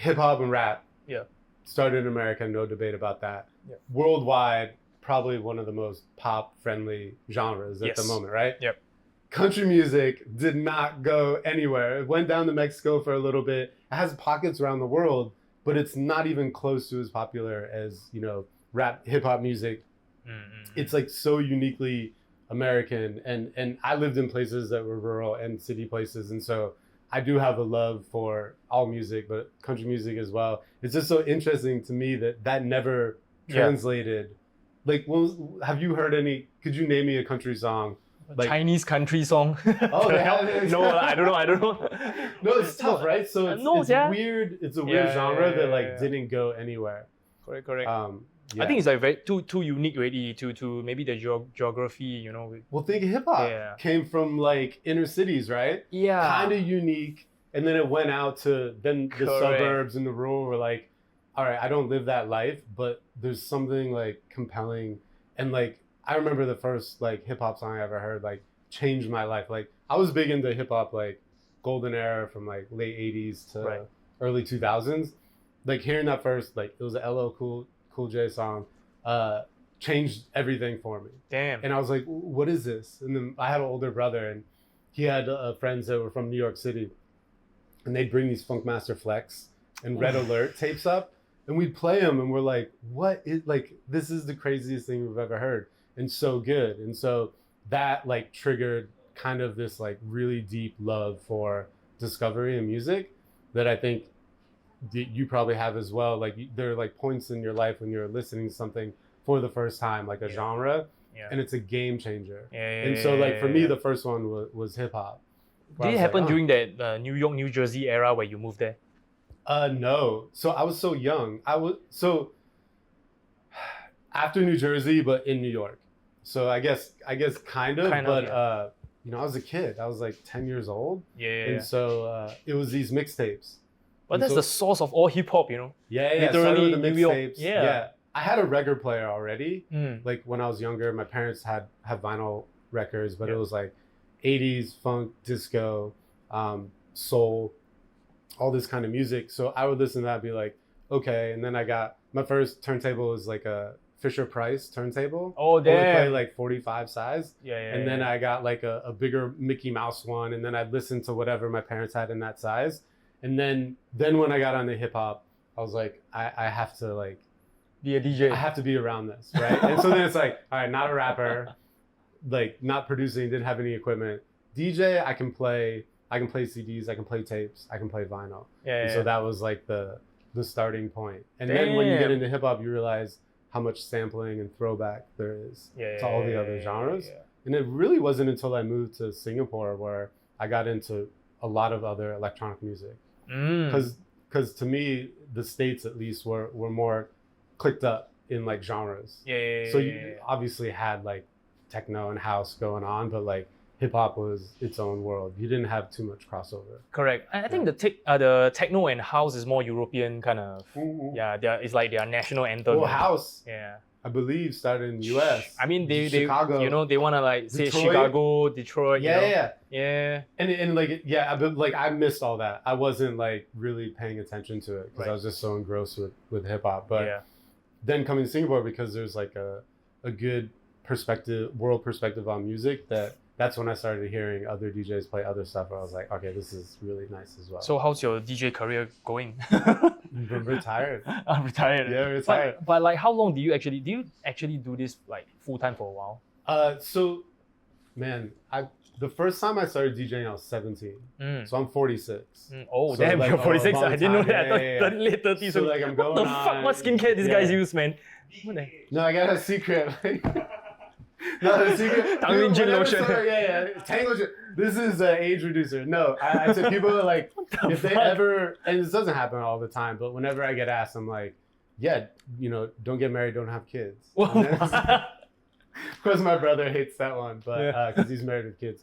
hip hop and rap. Yeah. Started in America, no debate about that. Yeah. Worldwide, probably one of the most pop-friendly genres at the moment, right? Yep. Country music did not go anywhere. It went down to Mexico for a little bit. It has pockets around the world, but it's not even close to as popular as, rap, hip-hop music. Mm-hmm. It's like so uniquely American. And I lived in places that were rural and city places. And so I do have a love for all music, but country music as well. It's just so interesting to me that never translated. Like, have you heard could you name me a country song? Like, Chinese country song. Oh, no, I don't know. No, it's tough, right? So it's weird. It's a weird genre that didn't go anywhere. Correct. I think it's like very too unique already to maybe the geography, Well, think hip hop came from like inner cities, right? Yeah. Kind of unique, and then it went out to the suburbs and the rural were like, all right, I don't live that life, but there's something like compelling. And like, I remember the first like hip hop song I ever heard, like changed my life. Like I was big into hip hop, like golden era from like late 80s to early 2000s. Like hearing that first, like it was a LL Cool J song, changed everything for me. Damn. And I was like, what is this? And then I had an older brother and he had friends that were from New York City and they'd bring these Funkmaster Flex and Red Alert tapes up. And we'd play them and we're like, this is the craziest thing we've ever heard. And so good. And so that like triggered kind of this like really deep love for discovery and music that I think you probably have as well. Like there are like points in your life when you're listening to something for the first time, like a genre, and it's a game changer. And so like for me, the first one was hip hop. Did it happen during that New York, New Jersey era where you moved there? No. So I was so young. After New Jersey, but in New York. So I guess kind of, but I was a kid. I was like 10 years old. And so it was these mixtapes. But that's the source of all hip hop, Yeah. Literally the mixtapes. Yeah. I had a record player already. Like when I was younger, my parents had vinyl records, but it was like 80s funk, disco, soul, all this kind of music. So I would listen to that and be like, okay. And then I got my first turntable was like a Fisher Price turntable. Oh, damn. Only play like 45 size. And then I got like a bigger Mickey Mouse one. And then I'd listen to whatever my parents had in that size. And then when I got onto hip hop, I was like, I have to like be a DJ. I have to be around this, right? And so then it's like, all right, not a rapper, like not producing, didn't have any equipment. DJ, I can play CDs, I can play tapes, I can play vinyl. So that was like the starting point. And then when you get into hip hop, you realize how much sampling and throwback there is to all the other genres. And it really wasn't until I moved to Singapore where I got into a lot of other electronic music. Because to me, the States at least were more clicked up in like genres. So you obviously had like techno and house going on, but like hip hop was its own world. You didn't have too much crossover. Correct. I think the techno and house is more European kind of. It's like their national anthem. Well, house. Yeah. I believe started in the US. I mean, Chicago. they want to like say Detroit. Chicago, Detroit. Yeah. And But I missed all that. I wasn't like really paying attention to it because I was just so engrossed with hip hop. But then coming to Singapore, because there's like a good world perspective on music, that's when I started hearing other DJs play other stuff. Where I was like, okay, this is really nice as well. So how's your DJ career going? Retired. I'm retired. Yeah, retired. But like, how long do you actually do this like full time for a while? So, man, the first time I started DJing, I was 17. So I'm 46. Oh, so damn, like, you're 46. I didn't know that. Yeah. I thought late 30s. So like I'm going what the fuck? What skincare these guys use, man? No, I got a secret. No, the secret. Tanglin Gin lotion. Tanglin Gin. This is an age reducer. No, I tell people like if they ever, and this doesn't happen all the time, but whenever I get asked, I'm like, don't get married, don't have kids. Of course, my brother hates that one, but because he's married with kids.